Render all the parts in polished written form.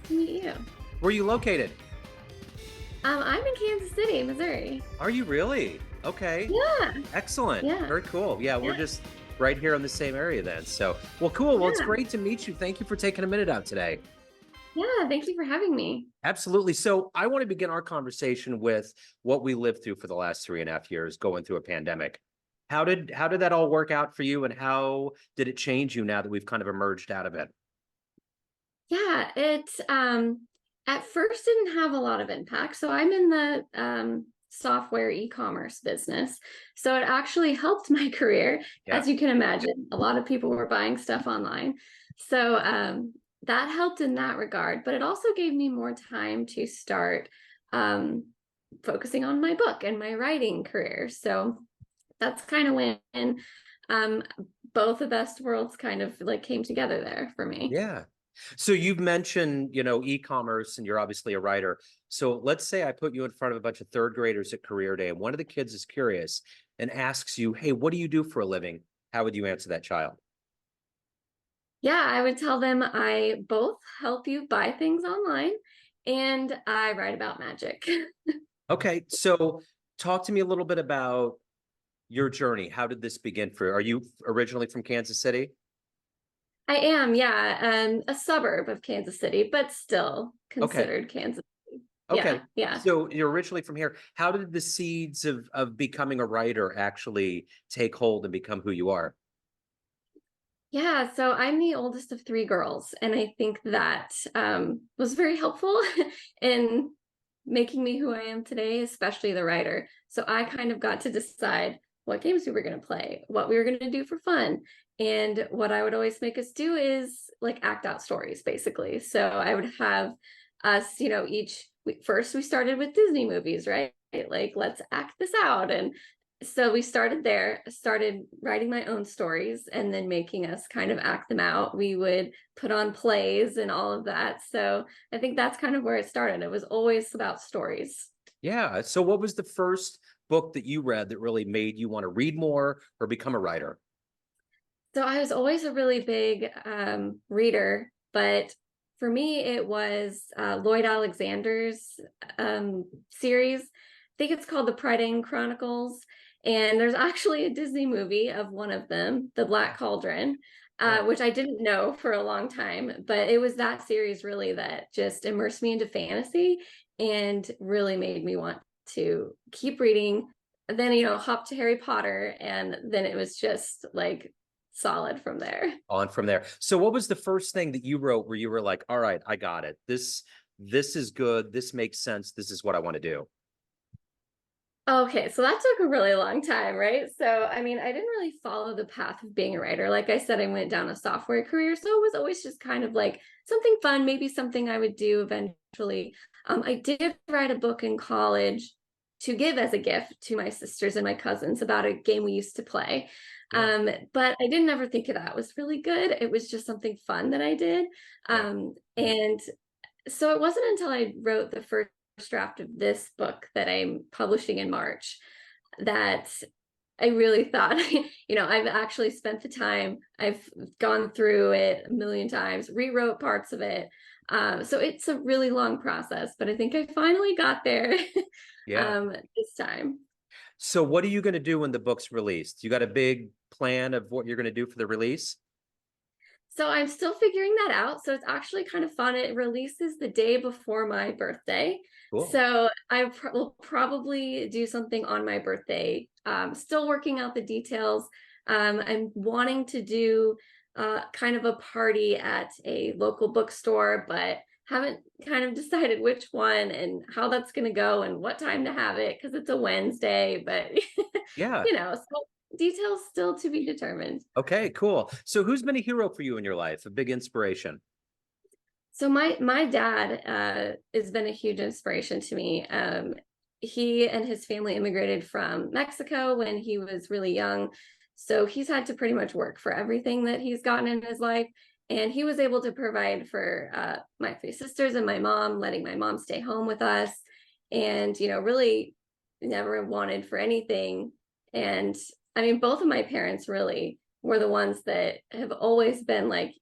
to meet you. Where are you located? I'm in Kansas City, Missouri. Are you really? Okay. Yeah, Excellent. yeah, Very cool. Yeah, we're yeah, just right here in the same area then. So, well, cool. Well, it's yeah, great to meet you. Thank you for taking a minute out today. yeah. Thank you for having me. Absolutely. So, I want to begin our conversation with what we lived through for the last 3.5 years, going through a pandemic. How did that all work out for you, and how did it change you now that we've kind of emerged out of it? Yeah, it at first didn't have a lot of impact. So I'm in the software e-commerce business. So it actually helped my career, Yeah. as you can imagine. A lot of people were buying stuff online. So that helped in that regard, but it also gave me more time to start um, focusing on my book and my writing career. So that's kind of when um, both the best worlds kind of like came together there for me. Yeah. So you've mentioned, e-commerce, and you're obviously a writer. So let's say I put you in front of a bunch of third graders at career day, and one of the kids is curious and asks you, "Hey, what do you do for a living?" How would you answer that child? Yeah, I would tell them I both help you buy things online and I write about magic. Okay, so talk to me a little bit about your journey. How did this begin for you? Are you originally from Kansas City? I am, yeah, a suburb of Kansas City, but still Okay. considered Kansas City. Okay. Yeah, yeah. So you're originally from here. How did the seeds of becoming a writer actually take hold and become who you are? Yeah, so I'm the oldest of three girls, and I think that was very helpful in making me who I am today, especially the writer. So I kind of got to decide what games we were going to play, what we were going to do for fun. And what I would always make us do is like act out stories, basically. So I would have us, first we started with Disney movies, right? Like, let's act this out. And so we started there, started writing my own stories and then making us kind of act them out. We would put on plays and all of that. So I think that's kind of where it started. It was always about stories. Yeah. So what was the first book that you read that really made you want to read more or become a writer? So I was always a really big reader, but for me, it was Lloyd Alexander's series. I think it's called The Prydain Chronicles. And there's actually a Disney movie of one of them, The Black Cauldron, Oh, which I didn't know for a long time. But it was that series really that just immersed me into fantasy and really made me want to keep reading. And then, hop to Harry Potter. And then it was just like solid from there. on from there. So what was the first thing that you wrote where you were like, all right, I got it. This is good. This makes sense. This is what I want to do. Okay, so that took a really long time, right? So, I mean, I didn't really follow the path of being a writer. Like I said, I went down a software career, so it was always just kind of like something fun, maybe something I would do eventually. I did write a book in college to give as a gift to my sisters and my cousins about a game we used to play. Yeah. But I didn't ever think of that was really good. It was just something fun that I did. Yeah. And so it wasn't until I wrote the first draft of this book that I'm publishing in March that I really thought, I've actually spent the time, I've gone through it a million times, rewrote parts of it. So it's a really long process, but I think I finally got there Yeah. this time. So what are you going to do when the book's released? You got a big plan of what you're going to do for the release? So I'm still figuring that out. So it's actually kind of fun. It releases the day before my birthday. Cool. So will probably do something on my birthday. Still working out the details. I'm wanting to do kind of a party at a local bookstore, but haven't kind of decided which one and how that's going to go and what time to have it because it's a Wednesday. But, Yeah. so details still to be determined. Okay, cool. So who's been a hero for you in your life? A big inspiration? So my dad has been a huge inspiration to me. He and his family immigrated from Mexico when he was really young, so he's had to pretty much work for everything that he's gotten in his life. And he was able to provide for my three sisters and my mom, letting my mom stay home with us, and really never wanted for anything. And I mean, both of my parents really were the ones that have always been like,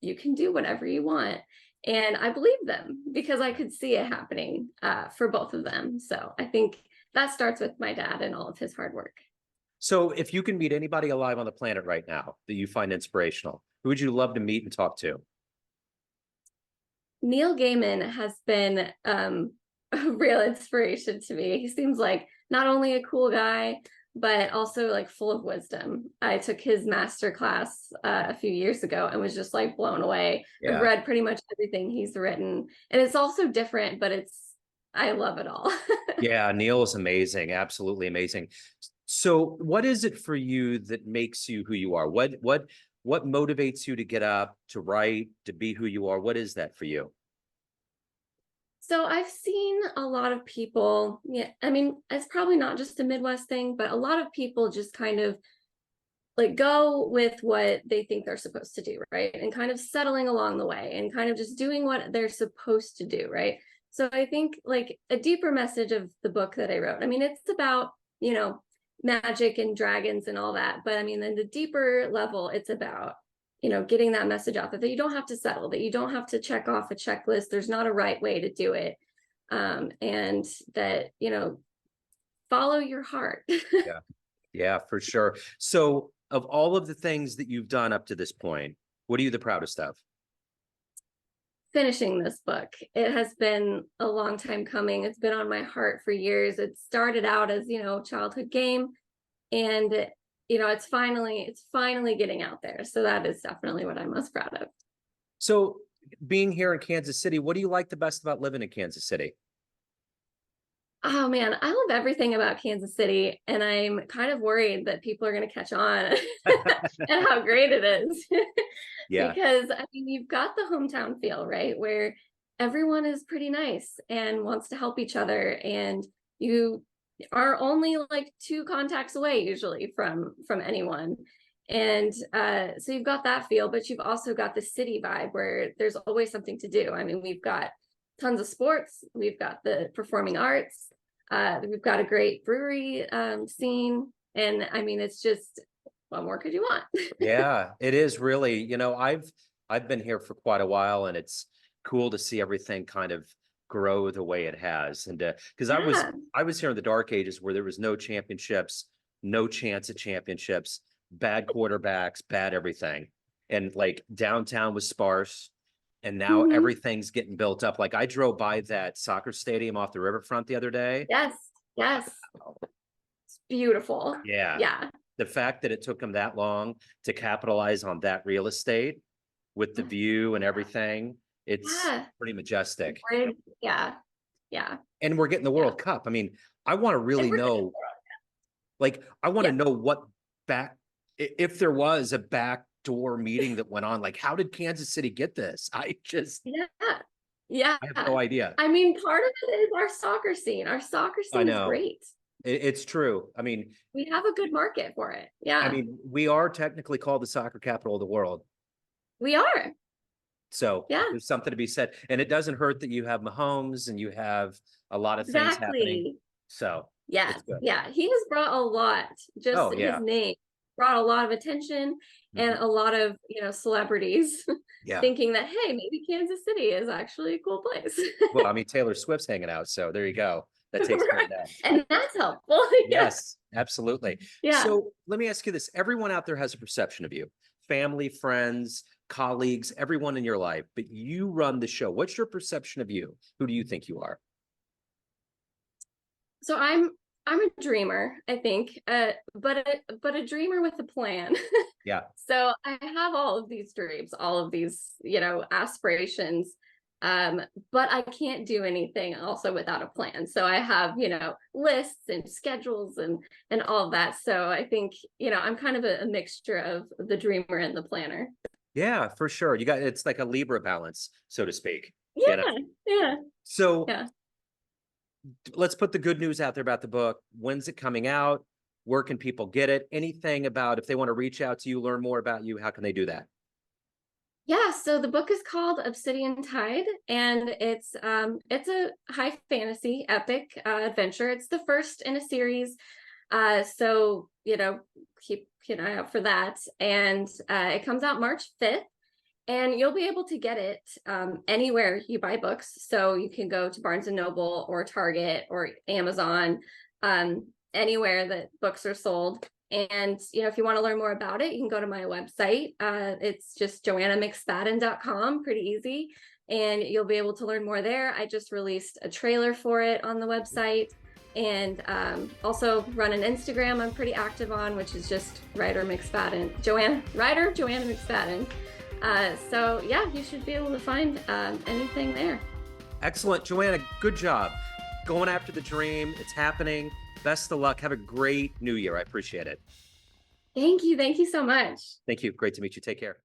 you can do whatever you want. And I believed them because I could see it happening for both of them. So I think that starts with my dad and all of his hard work. So if you can meet anybody alive on the planet right now that you find inspirational, who would you love to meet and talk to? Neil Gaiman has been a real inspiration to me. He seems like not only a cool guy, but also like full of wisdom. I took his master class a few years ago and was just like blown away. I've Yeah. read pretty much everything he's written, and it's also different, but I love it all. Yeah, Neil is amazing, absolutely amazing. So what is it for you that makes you who you are? What motivates you to get up, to write, to be who you are? What is that for you? So I've seen a lot of people, yeah, I mean, it's probably not just a Midwest thing, but a lot of people just kind of like go with what they think they're supposed to do, right? And kind of settling along the way and kind of just doing what they're supposed to do, right? So I think like a deeper message of the book that I wrote. I mean, it's about, magic and dragons and all that, but I mean, then the deeper level, it's about, getting that message out there that you don't have to settle, that you don't have to check off a checklist. There's not a right way to do it. And that, follow your heart. Yeah. Yeah, for sure. So of all of the things that you've done up to this point, what are you the proudest of? Finishing this book. It has been a long time coming. It's been on my heart for years. It started out as, a childhood game, and it's finally getting out there. So that is definitely what I'm most proud of. So being here in Kansas City, what do you like the best about living in Kansas City? Oh man, I love everything about Kansas City, and I'm kind of worried that people are going to catch on and how great it is. Yeah. Because I mean, you've got the hometown feel, right? Where everyone is pretty nice and wants to help each other, and you are only like two contacts away usually from anyone. And so you've got that feel, but you've also got the city vibe where there's always something to do. I mean, we've got tons of sports, we've got the performing arts, we've got a great brewery scene, and I mean, it's just what more could you want? Yeah, it is really, I've been here for quite a while and it's cool to see everything kind of grow the way it has. And because I was Yeah. I was here in the dark ages where there was no championships, no chance at championships, bad quarterbacks, bad everything. And like downtown was sparse and now Mm-hmm. everything's getting built up. Like I drove by that soccer stadium off the riverfront the other day. Yes. Yes. It's beautiful. Yeah. Yeah. The fact that it took them that long to capitalize on that real estate with the view and everything, it's Yeah. pretty majestic. Yeah. Yeah. And we're getting the Yeah. World Cup. I mean, I want to And really we're getting know, like, I want to yeah. know what back, if there was a backdoor meeting that went on, like, how did Kansas City get this? Yeah. Yeah. I have no idea. I mean, part of it is our soccer scene. Our soccer I scene is know great. it's true. We have a good market for it. Yeah. We are technically called the soccer capital of the world. We are. So Yeah. there's something to be said. And it doesn't hurt that you have Mahomes and you have a lot of things happening. Exactly. So Yes. it's good. Yeah. He has brought a lot, Oh, just his yeah. name brought a lot of attention and Mhm. a lot of, celebrities Yeah. thinking that, hey, maybe Kansas City is actually a cool place. Well, Taylor Swift's hanging out. So there you go. That takes care of Right. that. And that's helpful. Yeah. Yes, absolutely. Yeah. So let me ask you this. Everyone out there has a perception of you, family, friends, colleagues, everyone in your life, but you run the show. What's your perception of you? Who do you think you are? So I'm a dreamer, I think, but a dreamer with a plan. Yeah. So I have all of these dreams, all of these, aspirations, but I can't do anything also without a plan. So I have, lists and schedules and all of that. So I think, I'm kind of a mixture of the dreamer and the planner. Yeah, for sure. It's like a Libra balance, so to speak. You know. Yeah, yeah, So yeah. let's put the good news out there about the book. When's it coming out? Where can people get it? Anything about if they want to reach out to you, learn more about you, how can they do that? Yeah, so the book is called Obsidian Tide, and it's a high fantasy epic adventure. It's the first in a series, so keep an eye out for that. And it comes out March 5th, And you'll be able to get it anywhere you buy books. So you can go to Barnes and Noble or Target or Amazon, anywhere that books are sold. And, if you want to learn more about it, you can go to my website. It's just joannamcspadden.com, pretty easy. And you'll be able to learn more there. I just released a trailer for it on the website, and also run an Instagram I'm pretty active on, which is just Writer Joanna Mcspadden. So yeah, you should be able to find anything there. Excellent. Joanna, good job. Going after the dream. It's happening. Best of luck. Have a great new year. I appreciate it. Thank you. Thank you so much. Thank you. Great to meet you. Take care.